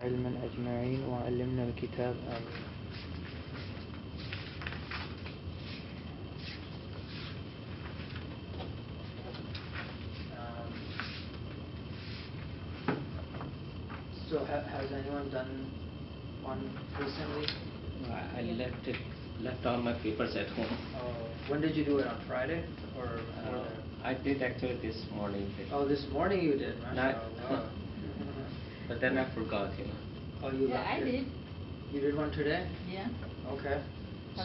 علما أجمعين وعلمنا الكتاب آمين. So has anyone done one recently? I left all my papers at home. When did you do it? On Friday or before that? I did actually this morning. Oh, this morning you did, mashallah. But then I forgot, Oh, you left I it? did. You did one today? Yeah. Okay.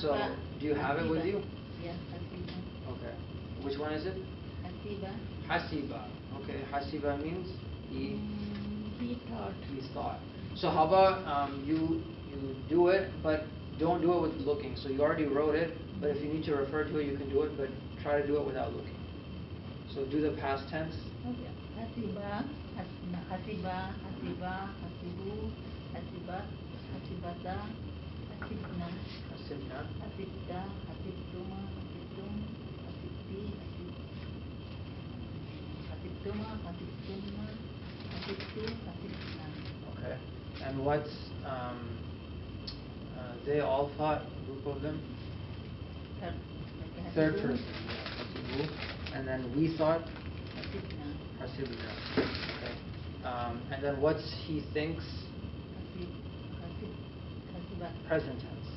So, do you have it with you? Yeah, Hasiba. Okay. Which one is it? Hasiba. Hasiba. Okay. Hasiba means he thought. He thought. So how about you do it, but don't do it with looking. So you already wrote it, but if you need to refer to it, you can do it, but try to do it without looking. So do the past tense. Okay. Hasiba, hasiba, hasibu, hasibat, hasibata, hasibna, hasibta, hasibtuma, hasibtum, hasibti, hasibtuma, hasibtumna, hasibtu, hasibna. Okay. And what's they all thought, a group of them? Third person. Hasibu. And then we thought? Hasibna. Okay. And then what's he thinks? Present tense.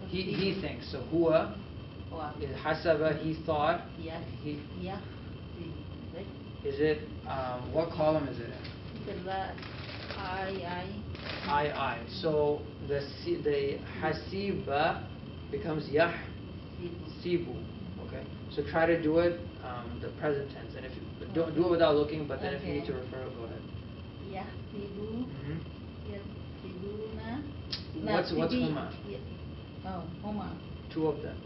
He thinks. So huwa is hasaba, he thought. Is it what column is it in? I. So the hasiba becomes sibu. Okay. So try to do it the present tense, and if you don't do it without looking, but then if you need to refer, go ahead. Yahsibu. Yahsibuna. What's huma? Oh, huma. Two of them.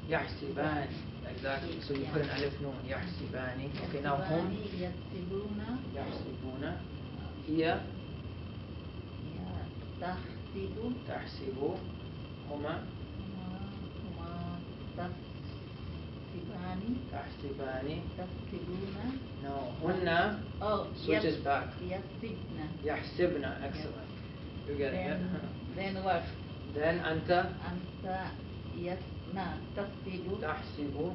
Yahsibani. Exactly. So you put an alif noon. Yahsibani. Okay. Now hum. Yahsibuna. Hiya. Tahsibu. Huma. Tahsibani. No. Hunna. Oh. Switches back. Yahsibna. Yahsibna. Excellent. You're getting it. Then what? Then anta. Anta yasna. Tahsibu. Tahsibu.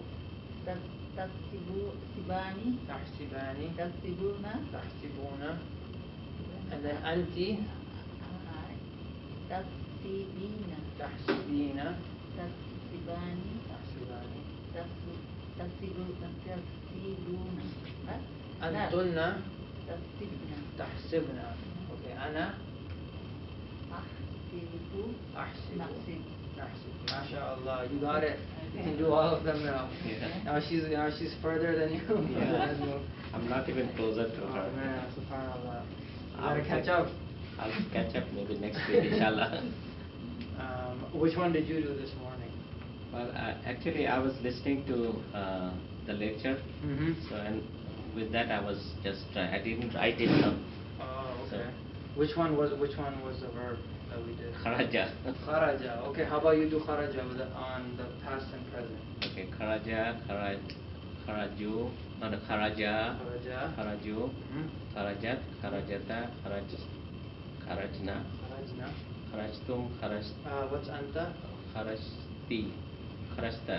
Tahsibu. Sibani. Tahsibani. Tahsibuna. Tahsibuna. And then anti. Tahsibina. Tahsibina. Tahsibani. Tahsibani. Tahsibuna. Antunna. Tahsibna. Tahsibna. Okay. Ana. Ahsibu. Ahsibu. Nahsib. MashaAllah. You got it. You can do all of them now. Yeah. Now she's further than you. Yeah. I'm not even closer to her. Oh man, subhanallah. You gotta catch up. I'll catch up maybe next week, inshallah. Which one did you do this morning? Well, actually, I was listening to the lecture. So, and with that, I was just I didn't write it down. Oh, okay. So, Which one was the verb that we did? Kharaja. Kharaja. Okay. How about you do kharaja on the past and present? Okay. Kharaja, kharaju, not kharaja, kharaju, kharajat, kharajata, kharajna, kharajtum, what's anta? Kharajti, kharajta,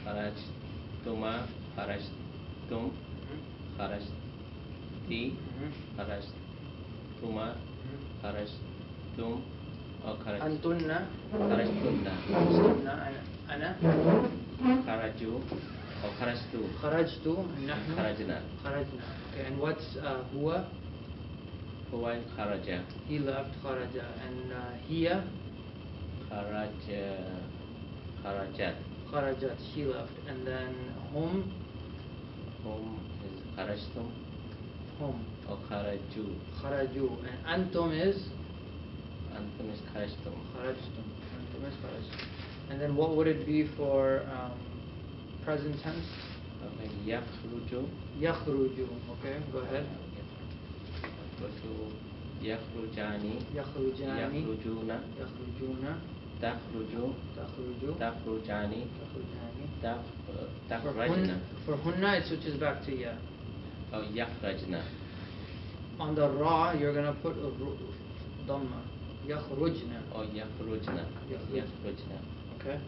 kharajtuma, kharajtum, kharajti, kharajtuma, kharajtum, or Antunna. kharajtunna, Ana. kharaju, or kharajtu, Kharajtu. Nahnu. kharajna. Okay. And what's huwa? Huwa kharaja. He left kharaja. And hiya? Kharajat. Kharajat. She left. And then hum? Hum is kharajtum. Hum. Or kharaju. Kharaju. And antum is? Antum is kharajtum. Kharajtum. Antum is kharajtum. And then what would it be for present tense? Okay. Yakhruju. Yakhruju. Okay, go ahead. Go to yakhrujani. Yakhrujani. Yakhrujuna. Yakhrujuna. takhruju, takhruju, takhrujani, takhrujani. takhrajna, For hunna, it switches back to ya. or yakhrajna, On the ra, you're gonna put a dhamma. Yakhrujna. or yakhrujna, yakhrujna. Okay.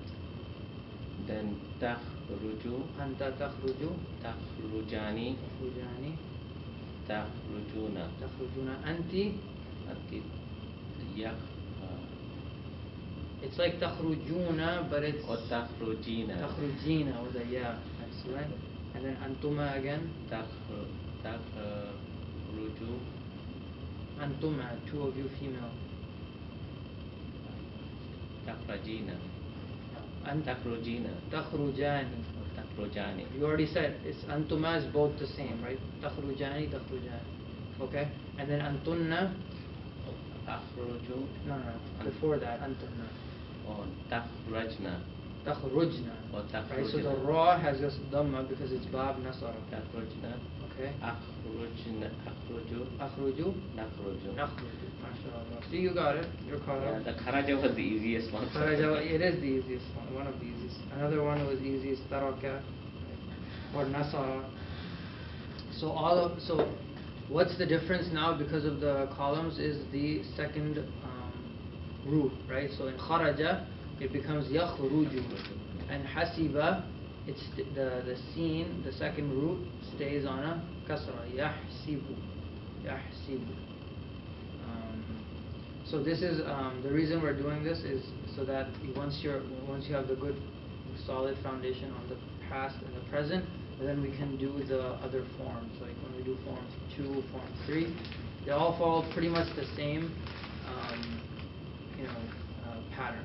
Then takhruju, Anta takhruju, takhrujani, takhrujani, takhrujuna, takhrujuna. Anti, anti yak, it's like takhrujuna, but it's or takhrujina, takhrujina with a ya. Excellent. And then antuma again. takhruju, Antuma, two of you female. takhrajina, Ant takhrujina, takhrujani. or takhrujani. You already said it's antuma is both the same, right? Takhrujani, takhrujani. Okay? And then antunna, Akhruju, no, before that, antunna. or takhrajna, Takhrujna. or Right? So the takhrujna, ra has this dhamma because it's bab nasara. takhrujna, Okay? akhrujna, akhruju, Akhruju, nakhruju. nakhruju. MashaAllah. See, you got it. You're caught Yeah, up. the kharaja was the easiest one. Kharaja, it is the easiest one of the easiest. Another one was easy is taraka or nasara. So what's the difference now because of the columns is the second root, right? So in kharaja it becomes yakhruju, and hasiba it's the seen, the second root stays on a kasra, yahsibu, yahsibu. So this is the reason we're doing this is so that once you have the good solid foundation on the past and the present, then we can do the other forms. Like when we do form 2, form 3, they all follow pretty much the same pattern.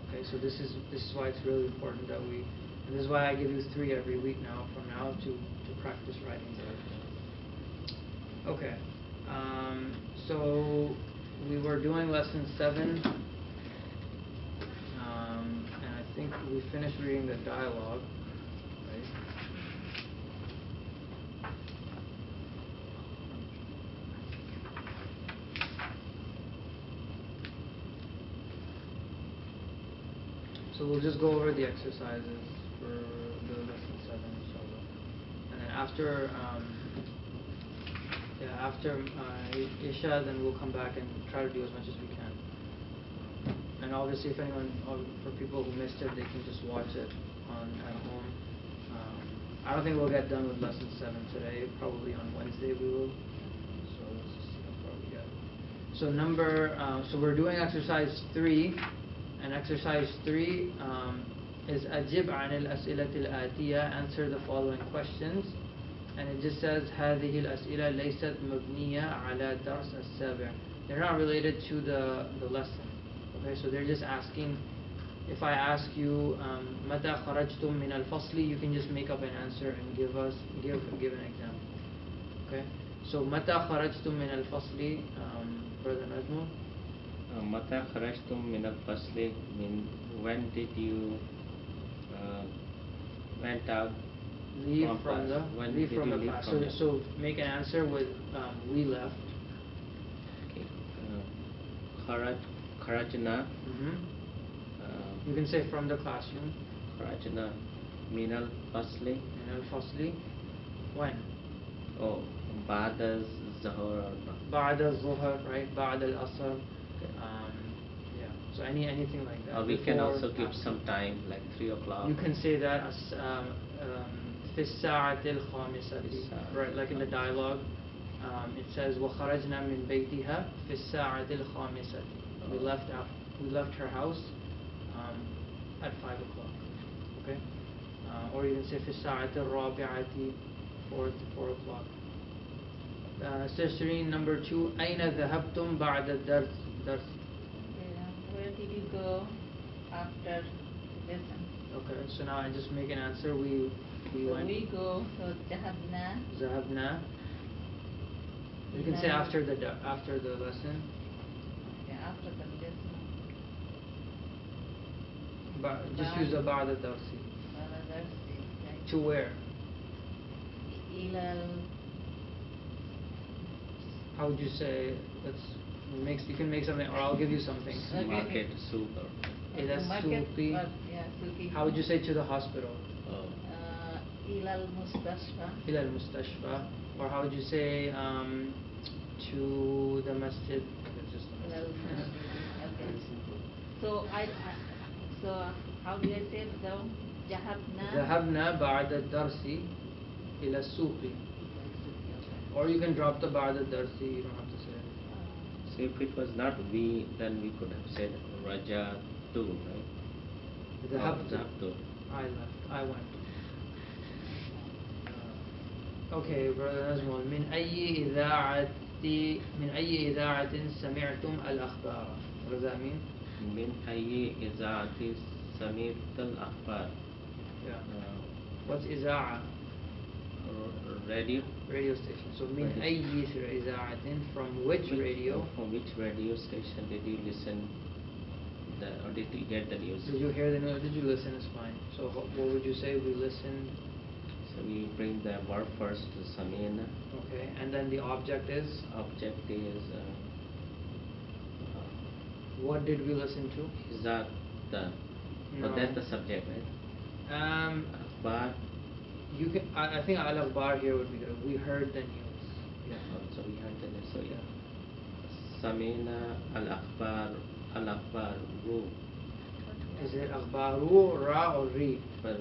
Okay, so this is why it's really important that we, and this is why I give you 3 every week now from now to practice writing the. Okay, so we were doing lesson 7, and I think we finished reading the dialogue, right? So we'll just go over the exercises for the lesson 7, inshallah. And then after Isha, then we'll come back and try to do as much as we can. And obviously, if anyone, for people who missed it, they can just watch it at home. I don't think we'll get done with lesson 7 today. Probably on Wednesday we will. So let's just see how far we get. So we're doing exercise 3, and exercise 3 is أجب عن الأسئلة الآتية, answer the following questions. And it just says هذه الأسئلة ليست مبنية على درس السابع. They're not related to the lesson. Okay, so they're just asking. If I ask you متى خرجتم من الفصل, you can just make up an answer and give an example. Okay, so متى خرجتم من الفصل, Brother Najmul? متى خرجتم من الفصل, when did you went out? Leave from the class. So make an answer with we left. Okay. Kharajna. You can say from the classroom. Kharajna min al fasli. Min al fasli. When? Oh, بعد الظهر. بعد الظهر, right? بعد العصر. Yeah. So anything like that. Or we can Before, also give after. some time, like 3 o'clock. You can say that as في الساعة الخامسة, right? Like in the dialogue, it says وخرجنا من بيتها في الساعة الخامسة. We left her house at 5 o'clock. Okay, or you can say في الساعة الرابعة, 4 o'clock. Sisterine number 2, أين ذهبتم بعد الدرس? Where did you go after lesson? Okay, so now I just make an answer. We went. We go. So ذهبنا. ذهبنا. You can say after the lesson. Okay, after the lesson. Just use the بعد الدرس. To where? How would you say? You can make something, or I'll give you something. Market, soup. إلى market, السوق. yeah, suki. How would you say to the hospital? إلى المستشفى. إلى المستشفى. Or how would you say to the masjid? Okay, just the إلى masjid. المسجد. Okay. Very simple. So how do I say it though? ذهبنا. ذهبنا بعد الدرس إلى السوق. Or you can drop the بعد الدرس. You don't have to say it. So if it was not we, then we could have said Raja too, right? ذهبت. Zahabtu. I left. I went. Okay, brother Nazmul. من أي إذاعة سمعتم الأخبار? What does that mean? من أي إذاعة سمعت الأخبار? Yeah. What's إذاعة? Radio. Radio station. So من Radio. أي إذاعة? From which radio? From which radio station did you listen? Or did you get the news? Did you hear the news? Did you listen? It's fine. So what would you say? We listened. So we bring the verb first to Samina. Okay, and then the object is? Object is What did we listen to? Izat. No. But that's the subject, right? Akhbar. You can. I think al-akhbar here would be good. We heard the news. Yeah. So we heard the news. So yeah. Samina al-akhbar. Al-akhbar. Ru. Is it akhbaru, ra or ri? Well,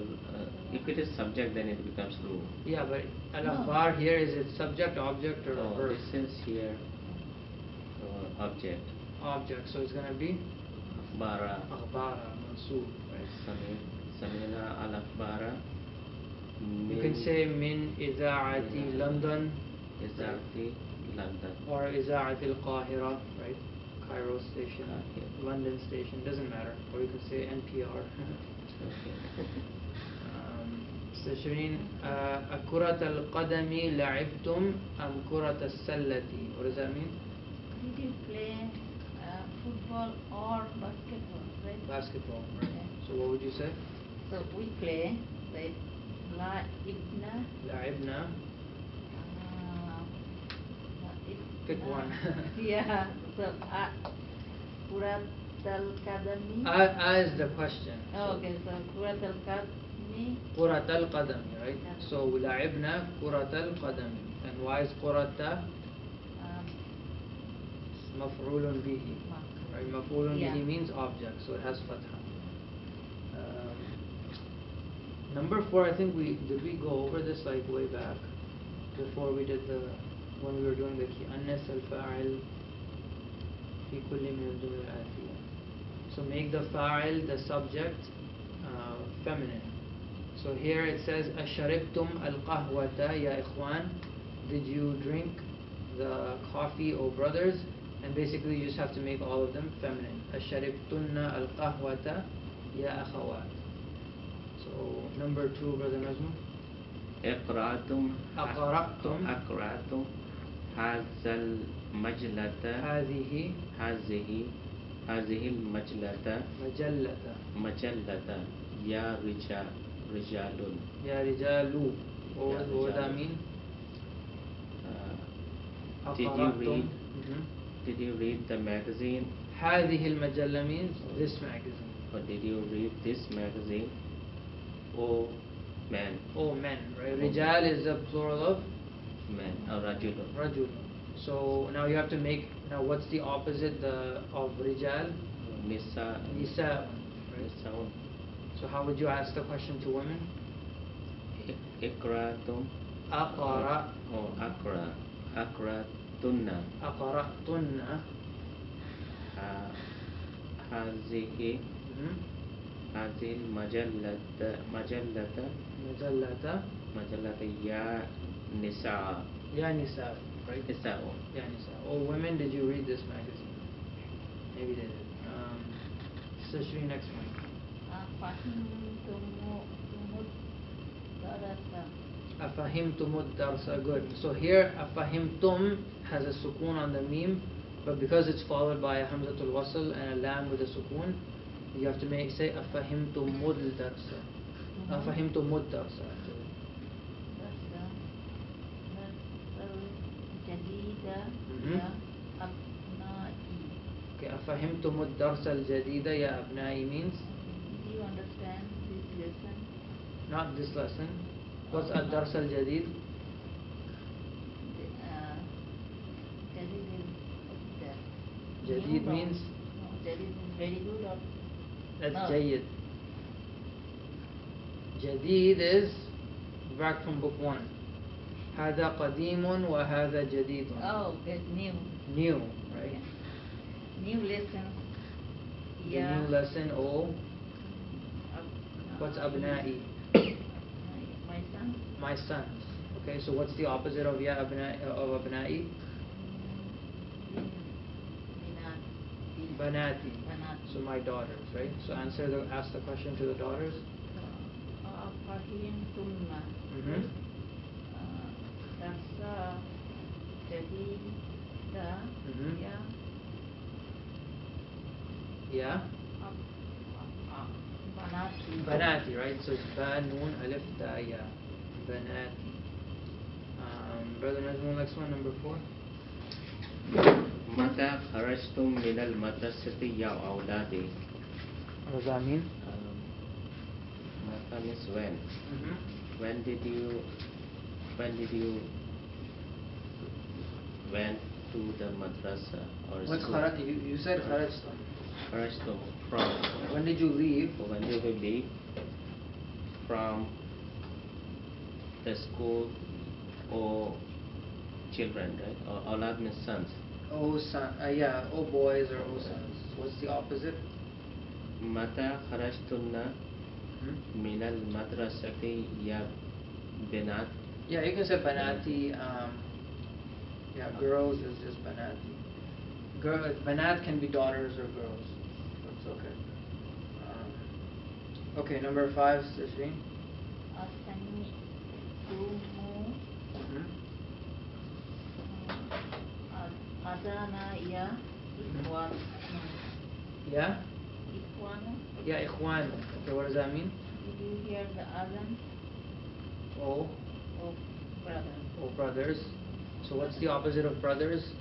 if it is subject, then it becomes ru. Yeah, but al-akhbar here, is it subject, object, or verb? This is here object. Object. So it's gonna be Akhbara. akhbara, mansoob, right? Samina al-akhbara. You can say min iza'ati London. Iza'ati London. Or iza'ati al-Qahira, right? Cairo station, London station, doesn't matter. Or you can say NPR. Shireen, كرة القدم لعبتم أم كرة السلة? What does that mean? Did you play football or basketball, right? Basketball, right? Yeah. So what would you say? So we play, say, لعبنا. لعبنا. Pick one. Yeah. So كرة القدم. Is the question. Oh, okay. So كرة القدم. كرة القدم, right? So لعبنا كرة القدم. And why is كرة? مفعول به. Right? مفعول به means object, so it has fatha. Number 4, I think did we go over this like way back before we did when we were doing the أنس الفاعل في كل من الجمل الآتية. So make the fa'il, the subject, feminine. So here it says أشربتم القهوة يا إخوان? Did you drink the coffee, O brothers? And basically you just have to make all of them feminine. أشربتن القهوة يا أخوات. So number 2, brother Nazmu. أقرأتم هذا المجلة. هذه المجلة. مجلة يا رجال. يا رجال. What would that mean? Did you read the magazine? هذه المجلة means this magazine. Or did you read this magazine? Oh man. Oh men, right? Rijal is the plural of Man. Or rajul. Rajul. So now you have to make, now what's the opposite of Rijal? Nisa. Nisa. Nisaun. So how would you ask the question to women? Ikratum. Aqara. Oh, akra. Akratunna. Aqaratunna. هذه المجلة. مجلة يا نساء. Ya Nisa, right? نساء. Ya Nisa. Oh, women, did you read this magazine? Maybe they did. So Shri, next one. أفهمتم الدرس. Good. So here أفهمتم has a sukoon on the meme, but because it's followed by a hamzatul wasl and a lam with a sukoon, you have to say أفهمتم الدرس. أفهمتم الدرس actually. جديدة يا أبنائي. Okay, أفهمتم الدرس الجديد يا أبنائي means Do you understand this lesson? not this lesson. What's الدرس الجديد? Jadid is the Jadid new means? No, Jadid is very good or That's no. جيد. جديد is back from book 1. هذا قديم وهذا جديد. Oh, it's new. New, right? New lesson. The new lesson. Oh, what's أبنائي? My son. My sons. Okay, so what's the opposite of يا أبنائي of أبنائي? Banati. So my daughters, right? So ask the question to the daughters. أفهمتن درس جديد يا Yeah. بناتي. Banati, right? So it's ba noon alif ta ya. Banati. Brother Najmul, next one, number 4. متى خرجتم من المدرسة يا أولادي؟ What does that mean? متى means when. When did you went to the madrasa or What's school? kharaj? You said kharajtum. Kharajtum from. When did you leave? When did you leave from the school or children, right? Or aulad means sons. Oh, son. Yeah. Oh, boys or oh, sons. What's the opposite? متى خرجتن من المدرسة يا بنات? Yeah, you can say banati. Yeah, girls is just banati. Banat can be daughters or girls. That's okay. Okay, number 5, Sasheen. Adana ya ikhwan. Yeah? Ikhwan. Yeah, ikhwan. Okay, what does that mean? Did you hear the adhan? Oh. Oh, brother. Oh, brothers. So what's the opposite of brothers?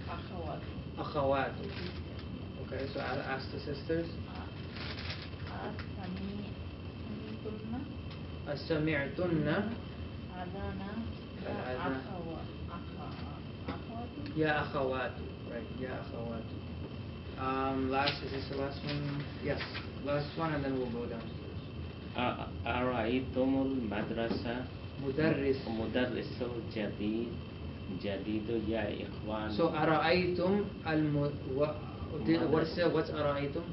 Akhawat. Akhawat. Okay, so I'll ask the sisters. As-sami'tunna. Adana ya akhawat. Ya akhawatu. Right, ya akhawatu. Is this the last one? Yes, last one, and then we'll go downstairs. أرأيتم المدرسة مدرس الجديد يا إخوان. So أرأيتم what's أرأيتم?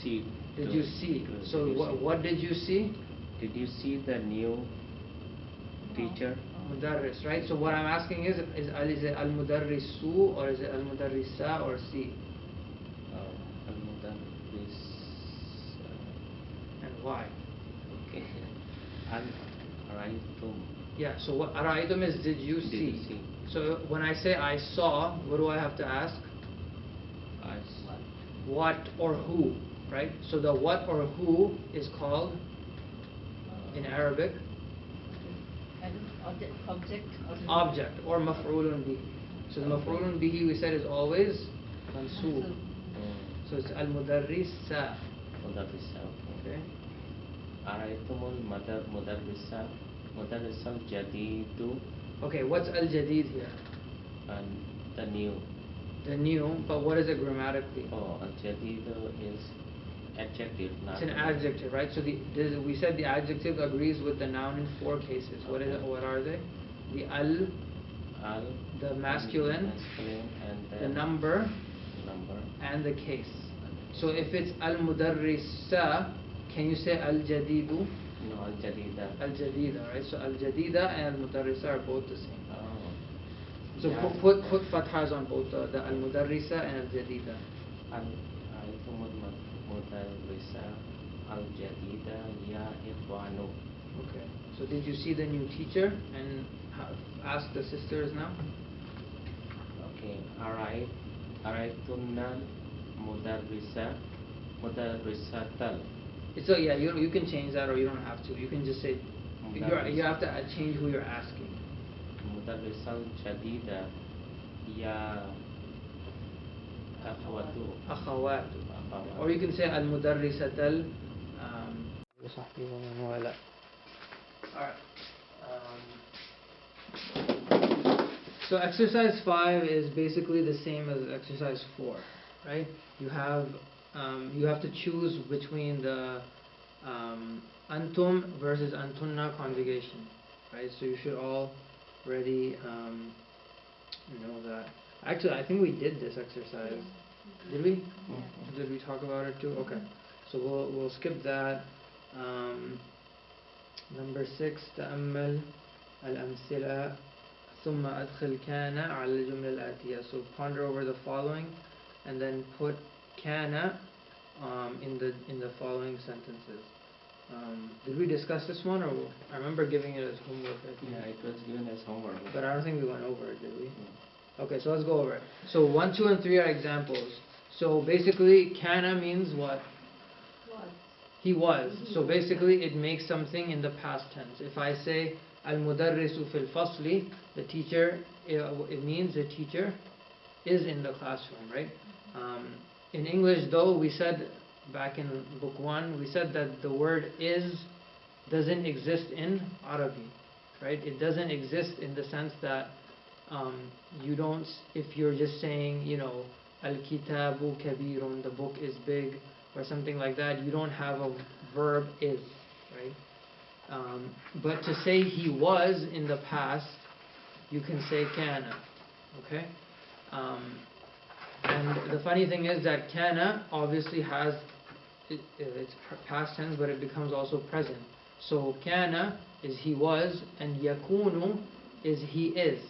See. Did you see? So what did you see? Did you see the new teacher? Mudarris, right? So what I'm asking is it al-mudarrisu or is it al-mudarrisa or C? Al-mudarris. And why? Okay. Al-raitum. Yeah, so what araitum is did you see? So when I say I saw, what do I have to ask? I saw. What or who, right? So the what or who is called in Arabic object or maf'ulun bihi. So the maf'ulun bihi we said is always mansoob. So it's al-mudarrisa. Mudarrisa. Okay. Araitumul mudarrisa jadidu. Okay, what's al-jadid here? And the new. The new, but what is it grammatically? Oh, al-jadidu is adjective. It's an adjective, right? So we said the adjective agrees with the noun in 4 cases. What is it? What are they? The al, the masculine, and the number, and the case. So if it's al-mudarrisa, can you say al-jadidu? No, al-jadida. Al-jadida, right? So al-jadida and al-mudarrisa are both the same. Oh. So Yeah. put fathas on both the al-mudarrisa and al-jadida. Mudarrisa al-jadida ya ikhwanu. Okay. So did you see the new teacher and ask the sisters now? Okay. Araitunna mudarrisatal. So yeah, you can change that or you don't have to. You can just say you have to change who you're asking. Mudarrisal jadida ya أخواته. أخواته. أخوات. Or you can say المدرسة وصحبه ومن والاه. Alright. So exercise 5 is basically the same as exercise 4, right? You have to choose between the antum versus antunna conjugation, right? So you should already know that. Actually, I think we did this exercise. Did we? Mhm. Did we talk about it too? Okay. So we'll skip that. Number 6, تأمل الأمثلة ثم أدخل كان على الجملة الآتية. So ponder over the following and then put كان in the following sentences. Did we discuss this one, or I remember giving it as homework? I think. Yeah, it was given as homework. But I don't think we went over it, did we? Mm. Okay, so let's go over it. So 1, 2, and 3 are examples. So basically, kana means what? Was. He was. So basically, it makes something in the past tense. If I say al-mudarrisu fil fasli, the teacher, it means the teacher is in the classroom, right? In English, though, we said back in book 1, we said that the word is doesn't exist in Arabic, right? It doesn't exist in the sense that you don't, if you're just saying, al-kitabu kabirun, the book is big, or something like that, you don't have a verb is, right? But to say he was in the past, you can say kana, okay? And the funny thing is that kana obviously has, it's past tense, but it becomes also present. So kana is he was, and yakunu is he is.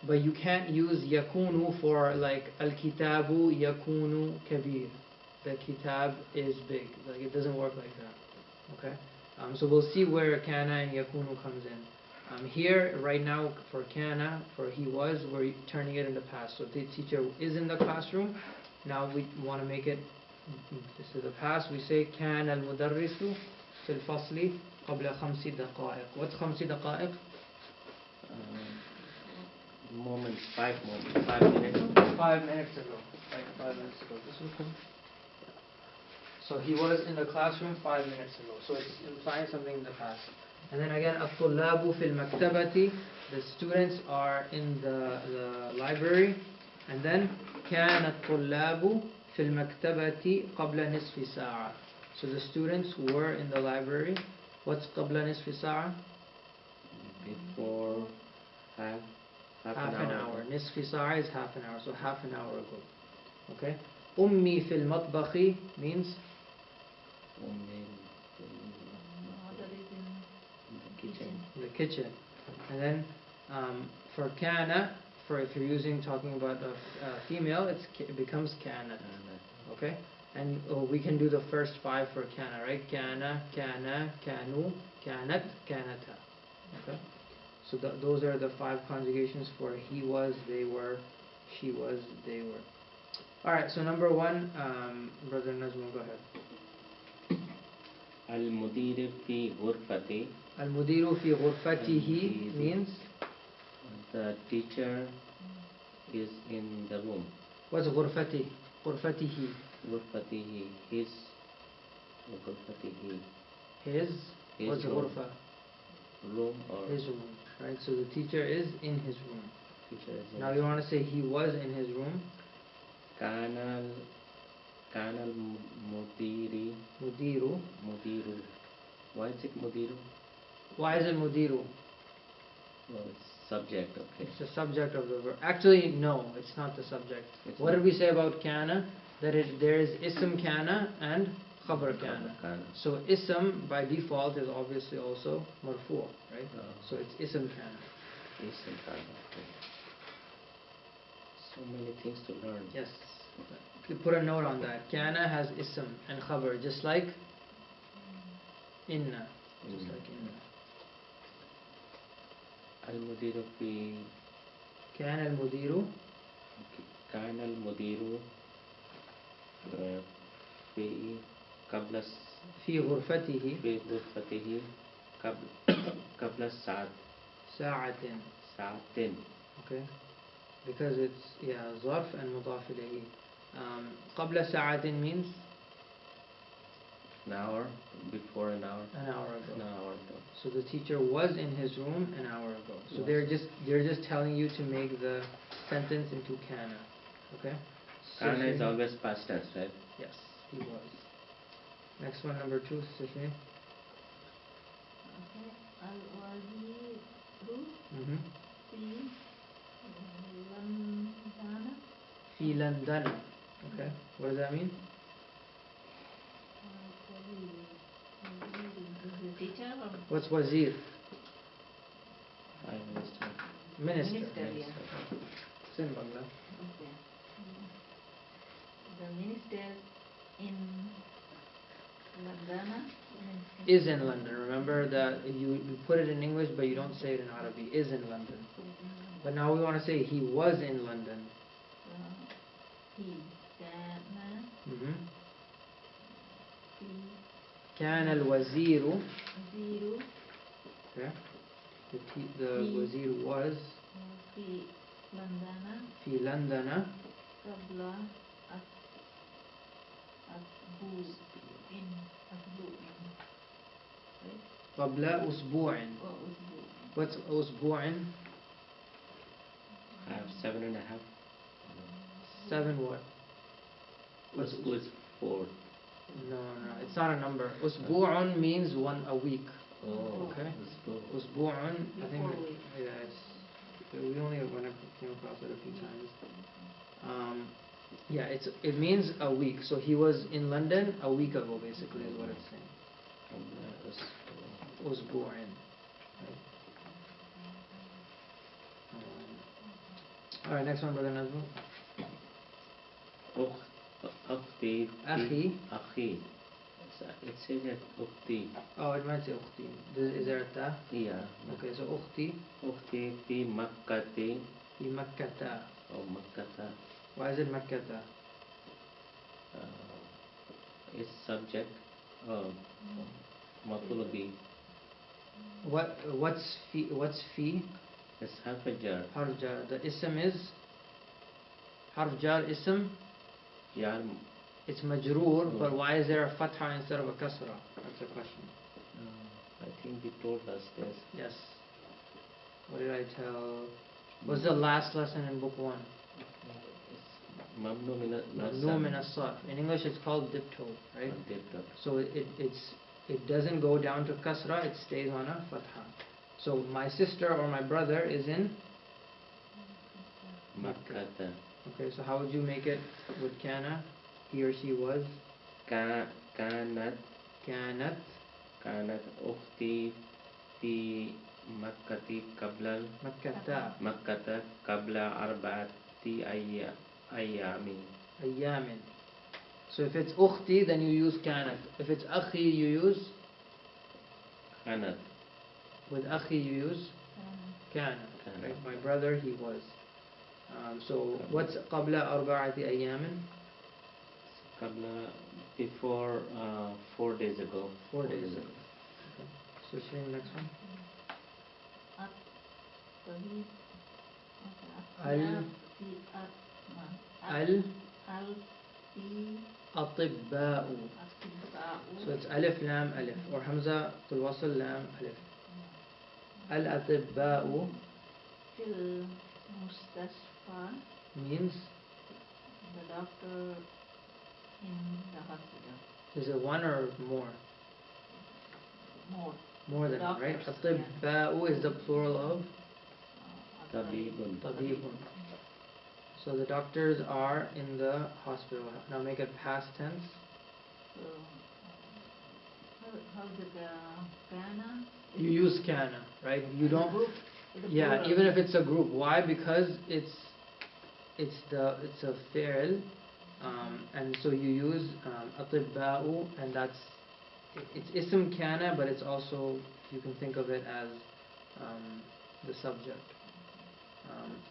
But you can't use yakunu for like al-kitabu yakunu kabir. The kitab is big. Like it doesn't work like that. Okay? So we'll see where kana and yakunu comes in. Here, right now, for kana, for he was, we're turning it in the past. So the teacher is in the classroom. Now we want to make it, this is the past. We say كان المدرس في الفصل قبل 5 دقائق. What's 5 دقائق? Moments, 5 moments, 5 minutes. 5 minutes ago. Like 5 minutes ago. This will come. So he was in the classroom 5 minutes ago. So it's implying something in the past. And then again, الطلاب في المكتبة. The students are in the library. And then كان الطلاب في المكتبة قبل نصف ساعة. So the students were in the library. What's قبل نصف ساعة? Before half an hour. نصف ساعة is half an hour. So half an hour ago. Okay. أمي في المطبخ means Mother is in the kitchen. the kitchen. And then for kana, for if you're talking about a female, it becomes kanat. Okay? And we can do the first 5 for kana, right? Kana, kana, kanu, kanat, kanata. Okay? So those are the 5 conjugations for he was, they were, she was, they were. Alright, so number 1, Brother Nazmul, go ahead. Al-mudir fi ghurfati. Al-mudiru fi ghurfatihi means? The teacher is in the room. What's ghurfati? Ghurfatihi. Ghurfatihi, his. Ghurfatihi. His? What's room. ghurfa? Room or? His room, right? So the teacher is in his room. Teacher is in now you want to say he was in his room? Kanal mudiri. Mudiru. Mudiru. Why is it mudiru? Why is it mudiru? Well, it's subject, okay. It's the subject of the verb. Actually, no, it's not the subject. What did we say about kana? That there is ism kana and khabar kana. So ism by default is obviously also marfu, right? Oh. So it's ism kana. Ism kana, okay. So many things to learn. Yes. You put a note on that. Kana has ism and khabar, just like inna. Just like inna. Al-mudiru fi. كان المدير كان المدير في قبل في غرفته في غرفته قبل الساعة ساعة. ساعتين. Okay, because it's ظرف and مضاف إليه. قبل ساعة means An hour, before an hour. an hour ago. An hour ago. So the teacher was in his room an hour ago. So Was. they're just telling you to make the sentence into kana. Okay? Kana is Sifin- always past tense, right? Yes, he was. Next one, number 2, Sifin. Okay. Al-Waziru Mm-hmm. fi Londana. Fi London. Okay. What does that mean? Is the teacher or What's wazir? Prime Minister. Minister. Minister, yeah. It's in Bangla. Okay. The minister in London Is in London. Remember that you put it in English, but you don't say it in Arabic. Is in London. But now we want to say he was in London. he kana Mm-hmm. fi كان الوزير. zero Okay. The wazir was fi London في لندن qabla asbu'in right قبل أسبوع. or usbu'in. What's أسبوع? I have 7.5. 7 what? Was 4. No, it's not a number. أسبوع means a week. Oh, Okay. was أسبوع, I think, Before week. we only came across it a few times. Yeah, it means a week. So he was in London a week ago, basically, is what it's saying. أسبوع. Right. All right, next one, Brother Nazmul. أختي. أخي. أخي. It says that أختي. Oh, it might say أختي. Is there a ta? Yeah. Okay, so أختي أختي في مكة. في مكة. أو مكة. Why is it مكة? Is subject. مفعول به. What's fi? It's half a jar. حرف جار. The ism is حرف جار ism. Jar. It's majroor, but why is there a fatha instead of a kasra? That's the question. I think you told us this. Yes. What did I tell? What's the last lesson in book 1? Mamnu Mamnu min as-sarf. In English it's called dipto, right? Dipto. So it doesn't go down to kasra, it stays on a fatha. So my sister or my brother is in Makkah. Okay, so how would you make it with kana? He or she was? كانت أختي في مكة قبل 4 أيام. أيام. So if it's أختي, then you use كانت. If it's أخي, you use? كانت. With أخي, you use? كان. Right? My brother, he was. So what's قبل 4 أيام? Before 4 days ago. 4 days ago. Okay. So Shane, next one. الأطباء. So it's ألف لام ألف or همزة الوصل لام ألف. الأطباء في المستشفى means the doctor in the hospital. is it one or more? More than one, right? Doctors, الأطباء is the plural of طبيب. طبيب. So the doctors are in the hospital. Now make it past tense. So how's the kana? You use kana, right? You don't. Group, Yeah, plural. even if it's a group. Why? Because it's a fi'l, and so you use أطباء, and it's ism kana, but it's also, you can think of it as the subject.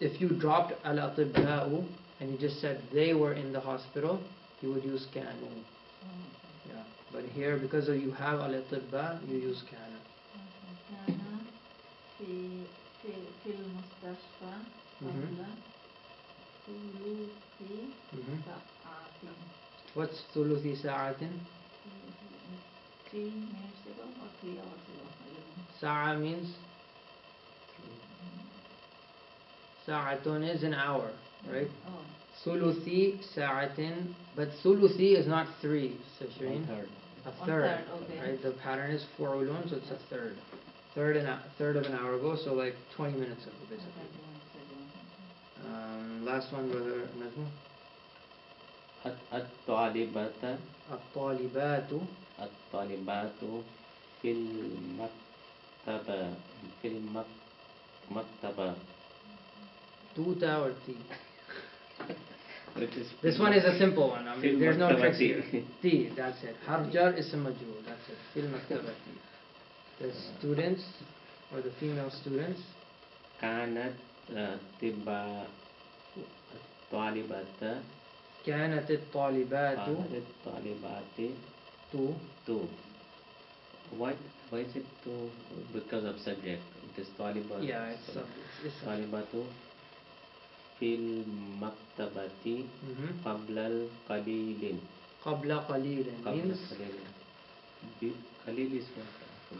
If you dropped al-أطباء and you just said they were in the hospital, you would use kana. Yeah, but here because you have al-أطباء, you use kana. كان في المستشفى قبل ثلث What's thuluthi sa'atin? 3 minutes ago or 3 hours ago? I don't know. Sa'a means? Sa'atun is an hour, right? Oh, Thuluthi sa'atin, but thuluthi is not 3, so Shireen. 1/3. A 1/3, third, okay. right? The pattern is fu'ulun, so it's a third. Third of an hour ago, so like 20 minutes ago, basically. 20 minutes ago. Last one, brother Najmu. الطالبات الطالبات الطالبات في المكتبة مكتبة. Tuta or T? Which is This one is a simple one. I mean, there's no tricks here. المكتبة. T, that's it. Harf jar ism majrur, that's it. Fil maktabati. The students or the female students. كانت تبا الطالبات كانت الطالبات two. Why is it two? Because of subject. It is طالبات. Yeah, it's طالبات في المكتبة قبل القليل. قبل قليل means قليل is what?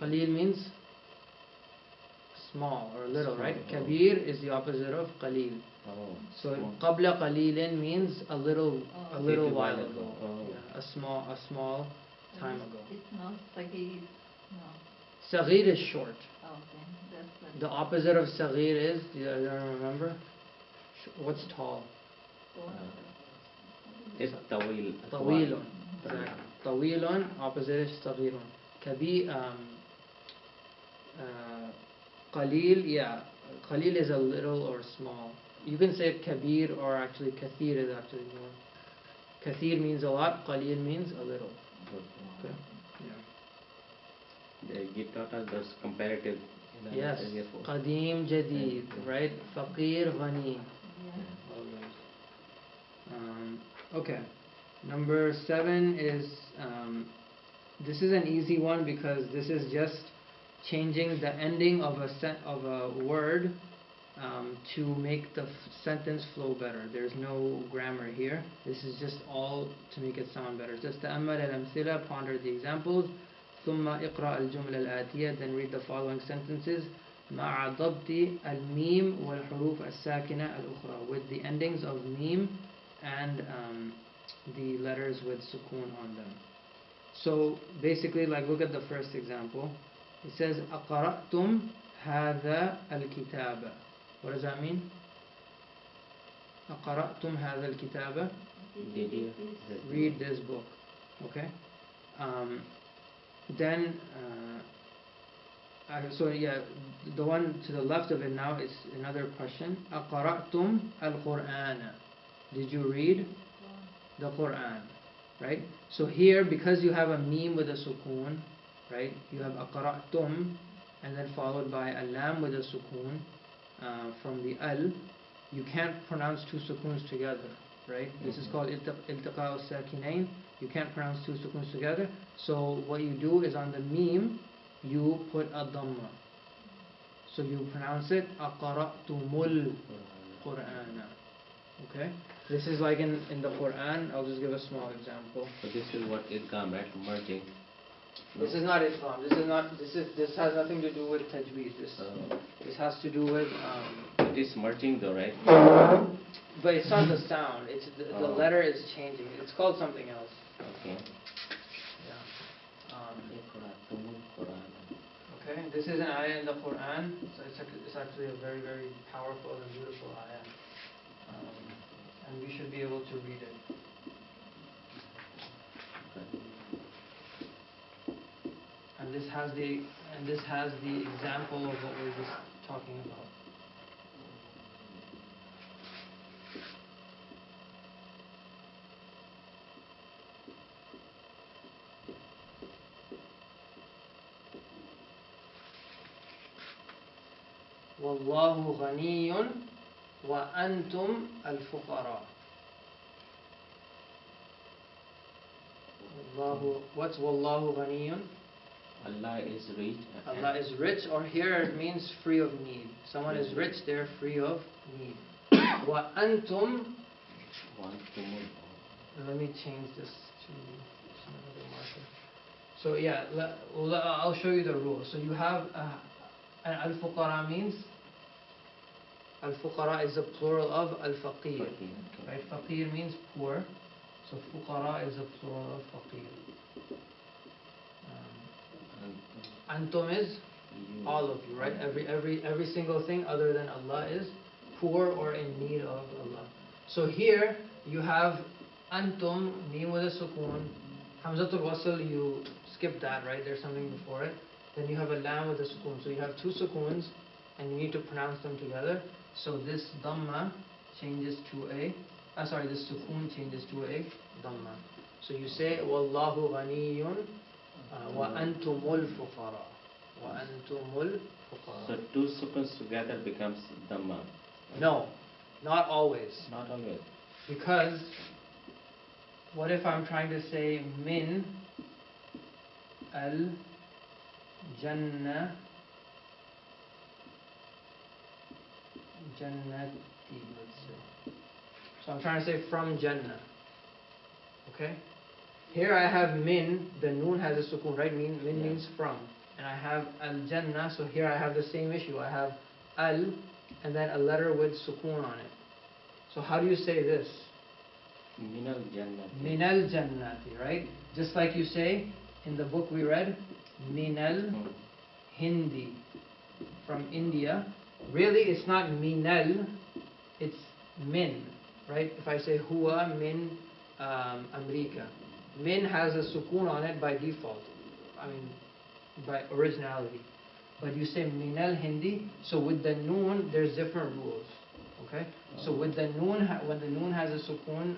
قليل means small or little, right? Small, oh. Kabir is the opposite of qalil. Oh, So small. qabla qalilin means a little Little while while ago. ago. Oh. Yeah, a small time ago. It's not sagir. No. Saghir is short. Okay. That's The opposite of saghir is, do you remember? What's tall? It's طويل. Tawilun. Exactly. Tawilun, opposite is saghirun. Qalil, yeah. Qalil is a little or small. You can say kabir or actually kathir is actually more. Kathir means a lot, qalil means a little. Okay. Yeah. You taught us those comparative. Yes. before. Qadim, jadid, right? Faqir, ghani. Yeah. All those. Okay. Number 7 is, this is an easy one because this is just changing the ending of a word to make the sentence flow better. There's no grammar here. This is just all to make it sound better. Just تأمل الأمثلة, ponder the examples. ثم اقرأ الجملة الآتية, then read the following sentences. مع ضبط الميم والحروف الساكنة الأخرى, with the endings of meme and the letters with sukoon on them. So basically, like, look at the first example. It says أقرأتم هذا الكتاب. What does that mean? أقرأتم هذا الكتاب. Did you Read this book. Okay. Then so yeah, the one to the left of it now is another question. أقرأتم القرآن. Did you read the Quran? Right? So here, because you have a meme with a sukoon, right? You have أقرأتم and then followed by a lam with a sukoon from the al. You can't pronounce two sukoons together, right? This is called iltiqa al-sakinain. You can't pronounce two sukoons together. So what you do is on the meme, you put a dhamma. So you pronounce it أقرأتمul Qur'ana. Okay? This is like in the Quran. I'll just give a small example. So this is what idgham, right? Merging. This is not Islam. This has nothing to do with tajweed. This has to do with It is merging though, right? but it's not the sound. It's the letter is changing. It's called something else. Okay. Yeah. Okay. This is an ayah in the Quran. So it's actually a very, very powerful and beautiful ayah. And we should be able to read it. And this has the example of what we were just talking about. والله غني وأنتم الفقراء. What's والله غني? Allah is rich. Allah is rich, or here it means free of need. Someone is rich, they're free of need. وأنتم Let me change this to another marker. So yeah, I'll show you the rule. So you have al-fuqara means, al-fuqara is the plural of al-faqir, Okay. right? Faqir means poor, so fuqara is the plural of faqir. Antum is all of you, right? Every single thing other than Allah is poor or in need of Allah. So here you have antum, mim with a sukoon, hamzatul wasl, you skip that, right? There's something before it. Then you have a lam with a sukoon. So you have two sukoons and you need to pronounce them together. So this dhamma changes to a, this sukoon changes to a dhamma. So you say wallahu ghaniyun wa antumul fuqara. Wa antumul fuqara. So two sukuns together becomes dhamma. No, not always. Not always. Because what if I'm trying to say min al jannah jannati, let's say. So I'm trying to say from Jannah. Okay? Here I have min, the noon has a sukoon, right? Min means from. And I have al jannah, so here I have the same issue. I have al and then a letter with sukoon on it. So how do you say this? Minal jannati. Minal jannati, right? Just like you say in the book we read, Minal Hindi, from India. Really, it's not minal, it's min, right? If I say huwa min America, min has a sukoon on it by default, I mean by originality. But you say minal Hindi, so with the noon there's different rules. Okay, so with the noon, when the noon has a sukoon,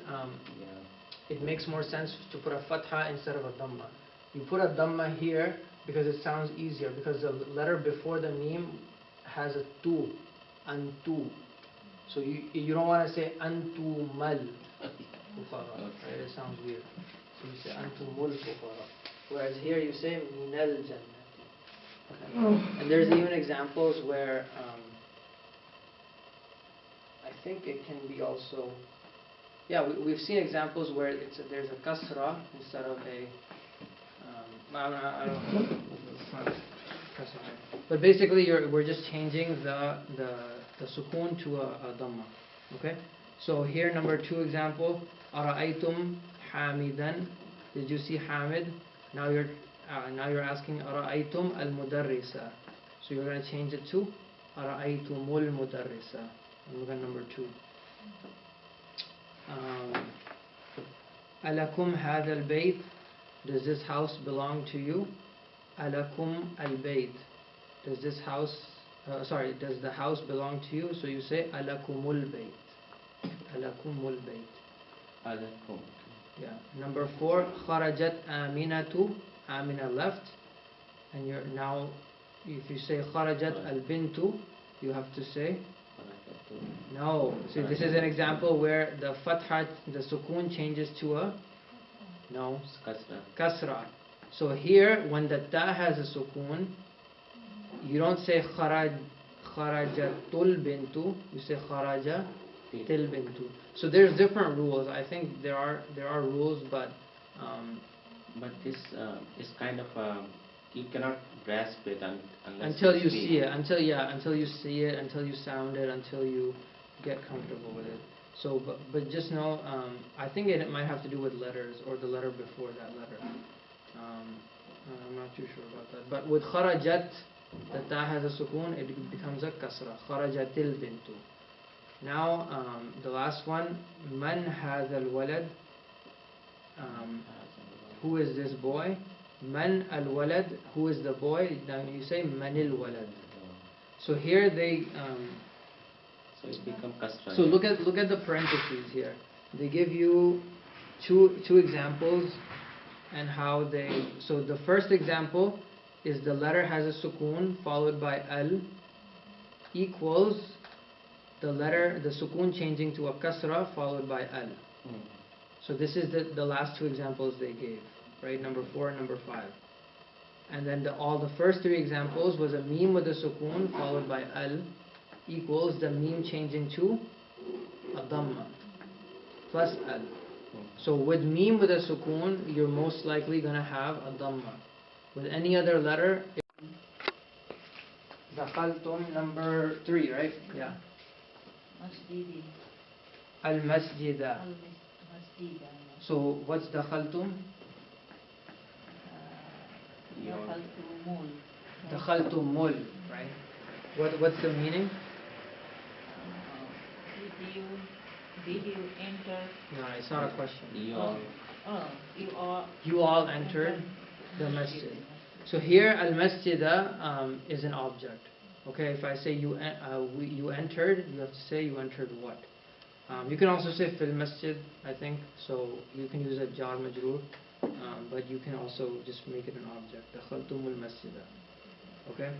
it makes more sense to put a fatha instead of a dhamma. You put a dhamma here because it sounds easier, because the letter before the meme has a tu, antu. So you don't want to say antumal fuqara, right? It sounds weird. So you say antumul fuqara. Whereas here you say minal jannati. Okay. And there's even examples where I think it can be also, we've seen examples where there's a kasra instead of a, I don't know, but basically we're just changing the sukoon to a dhamma. Okay, so here number 2 example, ara'aytum hamidan. Did you see hamid? Now you're asking ara'aytum al mudarrisa. So you're going to change it to ara'aytumul mudarrisa. Look at number 2. Alakum hadha al-bayt. Does this house belong to you? Alakum al-bayt. Does this house, does the house belong to you? So you say alakumul bayt. Alakumul bayt. Alakum. Yeah. Number 4, kharajat aminatu. Amina left. And you're now, if you say kharajat al-bintu, you have to say no. See, this is an example where the fatha, the sukoon changes to a kasra. So here, when the ta has a sukoon, you don't say kharajatul bintu, you say kharaja til bintu. So there's different rules. I think there are rules, but this is kind of you cannot grasp it unless until you see it, until you see it, until you sound it, until you get comfortable with it. So, but just know, I think it might have to do with letters or the letter before that letter. I'm not too sure about that. But with kharajat, the ta has a sukoon, it becomes a kasra. Kharajatil bintu. Now, the last one, man hadha al-walad. Who is this boy? Man al-walad, who is the boy? Now you say manil walad. So here they so it becomes kasra. so look at the parentheses here. They give you two examples and how they, so the first example is the letter has a sukoon followed by al equals the sukoon changing to a kasra followed by al. So this is the last 2 examples they gave, right? Number 4 and number 5. And then the first 3 examples was a meme with a sukoon followed by al equals the meme changing to a dhamma plus al. So with meme with a sukoon, you're most likely gonna have a dhamma. With any other letter, dakhaltum number 3, right? Yeah. Masjidi. Al masjida. Masjida. So what's dakhaltum? Dakhaltumul. Dakhaltumul, right? What's the meaning? Did you enter? No, it's not a question. You all entered the masjid. So here al masjida is an object. Okay, if I say you entered, you have to say you entered what? You can also say fil masjid, I think. So you can use a jar majroor, but you can also just make it an object. Dakhaltumul masjida. Okay.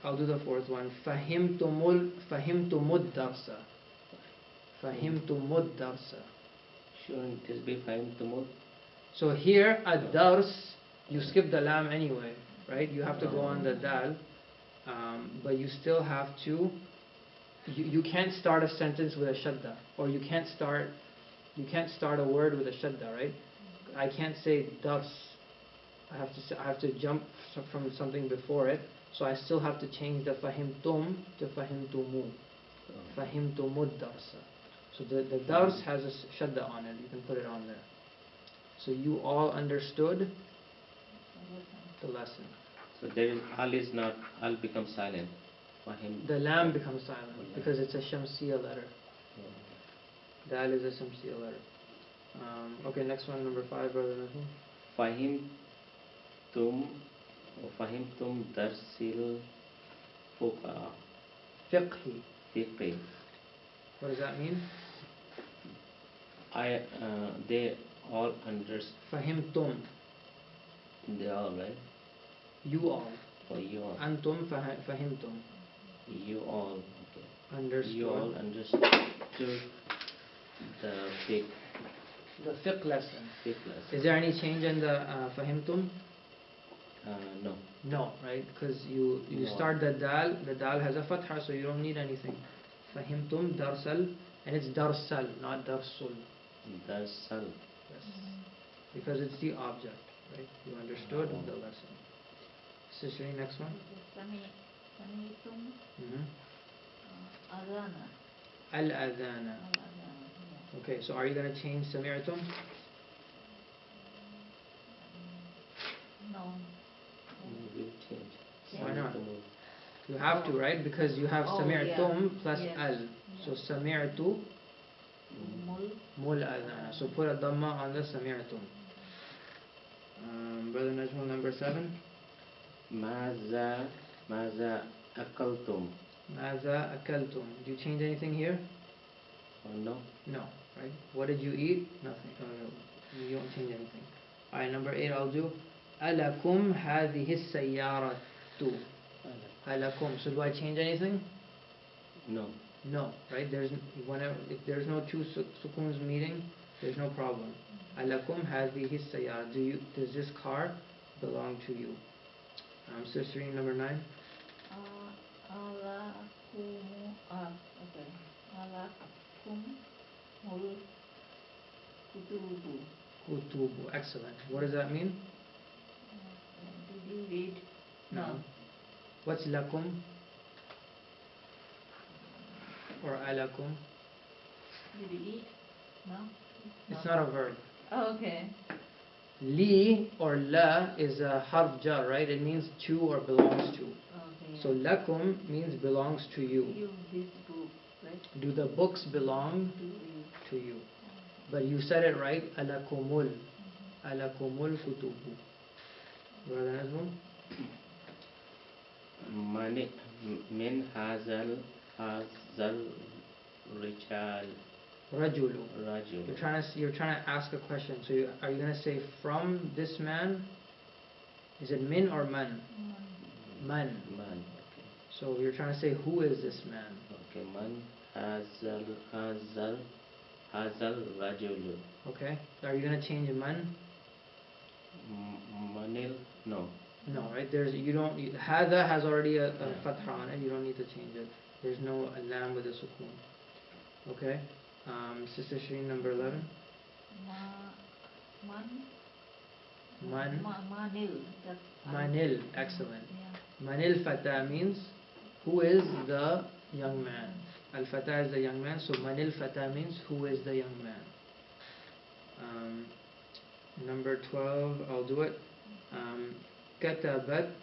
I'll do the fourth one. Fahimtumud darsa. Fahimtumud darsa. Shouldn't this be fahimtumud? So here at dars, you skip the lam anyway, right? You have to go on the dal, but you still have to. You can't start a sentence with a shadda, or you can't start a word with a shadda, right? I can't say dars. I have to jump from something before it, so I still have to change the fahimtum to fahimtumu. Fahimtumud darsa. So the dars has a shadda on it. You can put it on there. So you all understood the lesson. So there is al becomes silent. The lam becomes silent because it's a shamsiya letter. Dal is a shamsiya letter. Okay, next one, number 5, brother Nazim. Fahimtum darsil fuqa. Fiqhi. What does that mean? They all understand. Fahimtum. They all, right? You all. Or you all. Antum fahimtum. You all, okay. Understood. You all understood the fiqh. The fiqh lesson. Fiqh lesson. Is there any change in the fahimtum? No. No, right? Because you start the dal has a fatha, so you don't need anything. Fahimtum darsal, and it's darsal, not darsul. Darsal. Yes. Because it's the object, right? You understood the lesson. Sishri, next one. Samitum. Adana. Al-adana. Okay, so are you going to change sami'tum? No. We'll change. Why not? You have to, right? Because you have sami'tum plus al. So sami'tu mul adana. So put a dhamma on the sami'tum. Brother Najmul, number 7. Maza akaltum. Maza akaltum. Do you change anything here? No. No, right? What did you eat? Nothing. You don't change anything. Alright, number 8 I'll do. Alakum hadhihi sayyaratu. Alakum. So do I change anything? No. No, right? If there's no two sukoons meeting, there's no problem. Alakum hadhihi sayyara. Does this car belong to you? Sister, number 9. Kutubu. Excellent. What does that mean? Did you read? No. What's lakum? Or alakum? Did you eat? No. It's not a verb. Oh, okay. Li or la is a harf jar, right? It means to or belongs to. Okay. So lakum means belongs to you. You this book, right? Do the books belong to you? But you said it right. Alakumul. Alakumul kutubu. Brother Nazmul? Min hazal rijal. Rajulu. Rajul. You're trying to ask a question. So are you going to say from this man? Is it min or man? Man. Man. Okay. So you're trying to say who is this man? Okay. Man hazal rajulu. Okay. Are you going to change man? Manil. No. No, right? Hada has already a fatha on it. You don't need to change it. There's no lam with a sukoon. Okay. Sister Shireen, number 11. Manil. That's Manil, excellent. Yeah. Manil Fata means who is the young man. Al Fata is the young man, so Manil Fata means who is the young man. Number 12, I'll do it. كتبت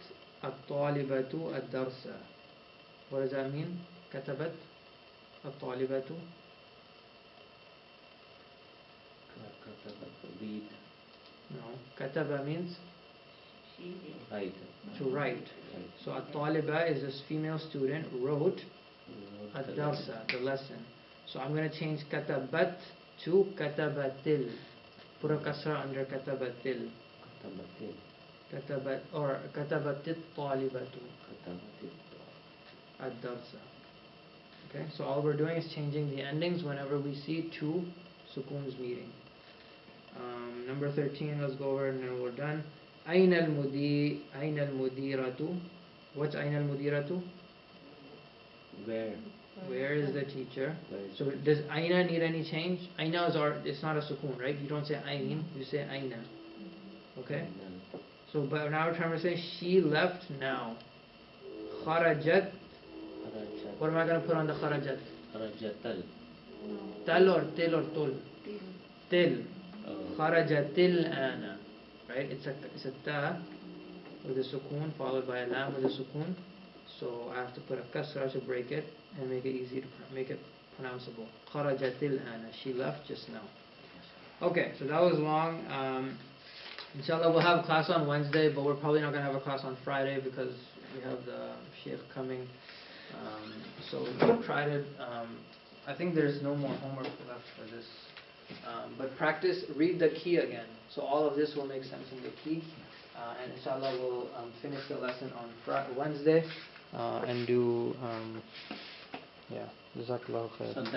الطالبة الدرس. What does that mean? كتبت الطالبة. Read. No. كتب means She Right. to write. So الطالبة is this female student wrote الدرس, the lesson. So I'm going to change كتبت to كتبت. Put a kasra under كتبت. كتبت or كتبت الطالبة الدرس. Okay, so all we're doing is changing the endings whenever we see two sukoons meeting. Number 13, let's go over it and then we're done. أين المديرة? What's أين المديرة? Where? Where is the teacher? Where is So does Aina need any change? Aina is it's not a sukoon, right? You don't say Ain, you say Aina. Okay? So but now we're trying to say she left now. Kharajat. What am I going to put on the kharajat? Kharajatal. Tal or til or tul? Til. Oh. Kharajatil ana. Right? It's a ta with a sukoon followed by a lam with a sukoon. So I have to put a kasra to break it and make it easy to make it pronounceable. Kharajatil ana. She left just now. Okay, so that was long. Inshallah, we'll have a class on Wednesday, but we're probably not going to have a class on Friday because we have the sheikh coming. So we'll try to. I think there's no more homework left for this. But practice, read the key again. So all of this will make sense in the key. And inshallah, we'll finish the lesson on Wednesday and do. Yeah. Jazakallahu khair. So that